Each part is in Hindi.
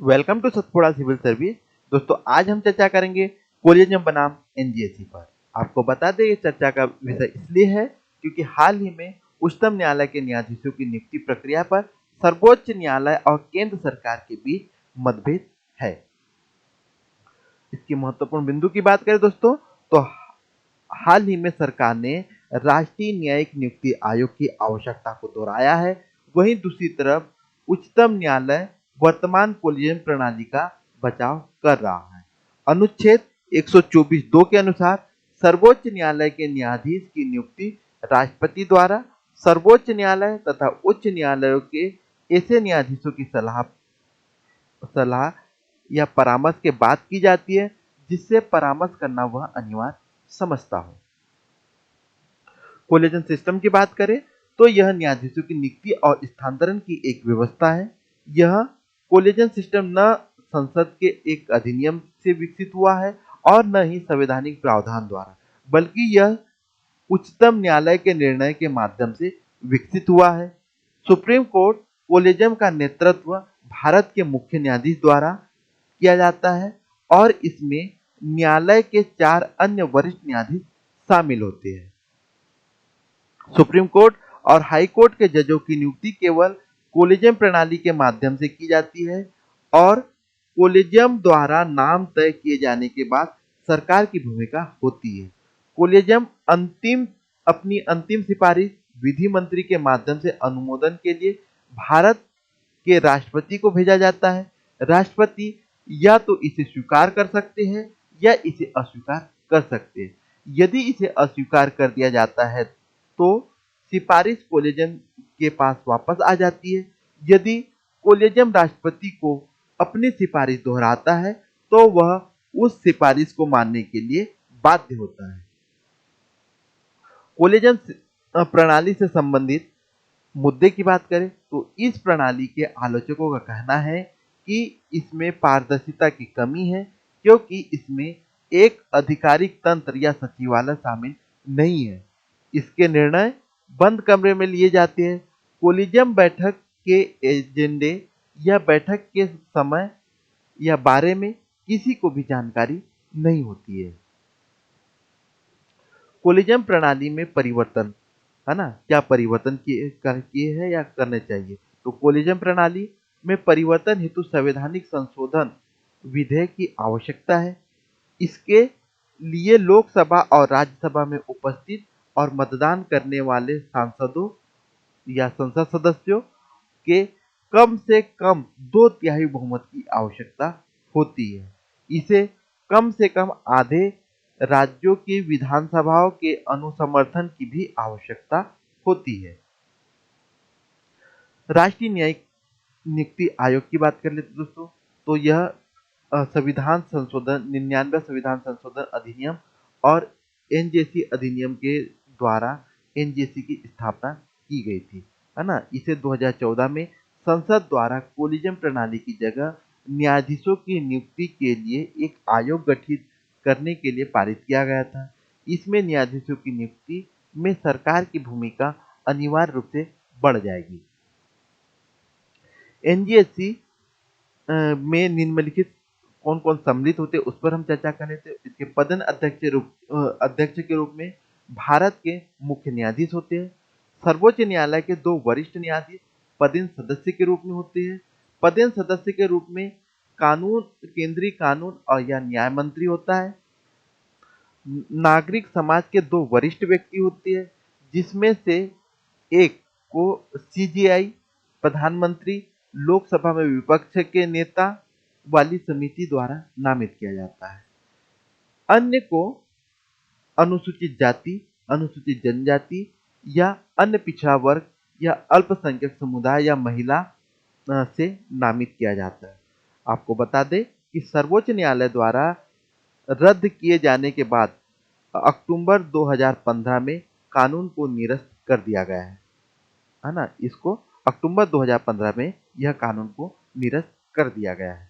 Welcome to Satpura civil service. दोस्तों, आज हम चर्चा करेंगे कोलिजम बनाम एनजीएसी पर। आपको बता दें, ये चर्चा का विषय इसलिए है क्योंकि हाल ही में उच्चतम न्यायालय के न्यायाधीशों की नियुक्ति प्रक्रिया पर सर्वोच्च न्यायालय और केंद्र सरकार के बीच मतभेद है। इसकी महत्वपूर्ण बिंदु की बात करें दोस्तों, तो हाल ही में सरकार ने राष्ट्रीय न्यायिक नियुक्ति आयोग की आवश्यकता को दोहराया है। वहीं दूसरी तरफ उच्चतम न्यायालय वर्तमान कोलिजन प्रणाली का बचाव कर रहा है। अनुच्छेद 124(2) के अनुसार सर्वोच्च न्यायालय के न्यायाधीश की नियुक्ति राष्ट्रपति द्वारा सर्वोच्च न्यायालय तथा उच्च न्यायालयों के ऐसे न्यायाधीशों की सलाह सलाह या परामर्श के बाद की जाती है जिससे परामर्श करना वह अनिवार्य समझता हो। कोलेजन सिस्टम की बात करें तो यह न्यायाधीशों की नियुक्ति और स्थानांतरण की एक व्यवस्था है। यह कोलेजन सिस्टम न संसद के एक अधिनियम से विकसित हुआ है और न ही संवैधानिक प्रावधान द्वारा, बल्कि यह उच्चतम न्यायालय के निर्णय के माध्यम से विकसित हुआ है। सुप्रीम कोर्ट कोलेजियम का नेतृत्व भारत के मुख्य न्यायाधीश द्वारा किया जाता है और इसमें न्यायालय के 4 अन्य वरिष्ठ न्यायाधीश शामिल होते हैं। सुप्रीम कोर्ट और हाई कोर्ट के जजों की नियुक्ति केवल कोलेजियम प्रणाली के माध्यम से की जाती है और कोलेजियम द्वारा नाम तय किए जाने के बाद सरकार की भूमिका होती है। कोलेजियम अपनी अंतिम सिफारिश विधि मंत्री के माध्यम से अनुमोदन के लिए भारत के राष्ट्रपति को भेजा जाता है। राष्ट्रपति या तो इसे स्वीकार कर सकते हैं या इसे अस्वीकार कर सकते हैं। यदि इसे अस्वीकार कर दिया जाता है तो सिफारिश कोलेजियम के पास वापस आ जाती है। यदि कोलेजियम राष्ट्रपति को अपनी सिफारिश दोहराता है तो वह उस सिफारिश को मानने के लिए बाध्य होता है। कोलेजियम प्रणाली से संबंधित मुद्दे की बात करें तो इस प्रणाली के आलोचकों का कहना है कि इसमें पारदर्शिता की कमी है क्योंकि इसमें एक आधिकारिक तंत्र या सचिवालय शामिल नहीं है। इसके निर्णय बंद कमरे में लिए जाते हैं। कोलिजियम बैठक के एजेंडे या बैठक के समय या बारे में किसी को भी जानकारी नहीं होती है। कोलिजियम प्रणाली में परिवर्तन, है ना, क्या परिवर्तन किए हैं या करने चाहिए? तो कोलिजियम प्रणाली में परिवर्तन हेतु संवैधानिक संशोधन विधेयक की आवश्यकता है। इसके लिए लोकसभा और राज्यसभा में उपस्थित और मतदान करने वाले सांसदों या संसद सदस्यों के कम से कम 2/3 बहुमत की आवश्यकता होती है। इसे कम से कम आधे राज्यों की विधानसभाओं के अनुसमर्थन की भी आवश्यकता होती है। राष्ट्रीय न्यायिक नियुक्ति आयोग की बात कर लेते दोस्तों, तो यह संविधान संशोधन 99 संविधान संशोधन अधिनियम और एनजेसी अधिनियम के द्वारा एनजेसी की स्थापना की गई थी, है ना। इसे 2014 में संसद द्वारा कोलिजियम प्रणाली की जगह न्यायाधीशों की नियुक्ति के लिए एक आयोग गठित करने के लिए पारित किया गया था। इसमें न्यायाधीशों की नियुक्ति में सरकार की भूमिका अनिवार्य रूप से बढ़ जाएगी। एनजीएससी में निम्नलिखित कौन कौन सम्मिलित होते उस पर हम चर्चा कर लेते हैं। इसके पदन अध्यक्ष के रूप में भारत के मुख्य न्यायाधीश होते हैं। सर्वोच्च न्यायालय के 2 वरिष्ठ न्यायाधीश पदेन सदस्य के रूप में होते हैं। पदेन सदस्य के रूप में केंद्रीय कानून और या न्याय मंत्री होता है। नागरिक समाज के 2 वरिष्ठ व्यक्ति होते हैं जिसमें से एक को सीजीआई प्रधानमंत्री लोकसभा में विपक्ष के नेता वाली समिति द्वारा नामित किया जाता है। अन्य को अनुसूचित जाति, अनुसूचित जनजाति या अन्य पिछड़ा वर्ग या अल्पसंख्यक समुदाय या महिला से नामित किया जाता है। आपको बता दें कि सर्वोच्च न्यायालय द्वारा रद्द किए जाने के बाद अक्टूबर 2015 में कानून को निरस्त कर दिया गया है ना। इसको अक्टूबर 2015 में यह कानून को निरस्त कर दिया गया है।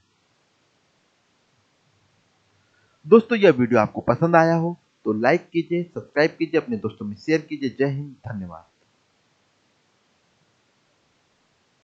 दोस्तों, यह वीडियो आपको पसंद आया हो तो लाइक कीजिए, सब्सक्राइब कीजिए, अपने दोस्तों में शेयर कीजिए। जय हिंद, धन्यवाद।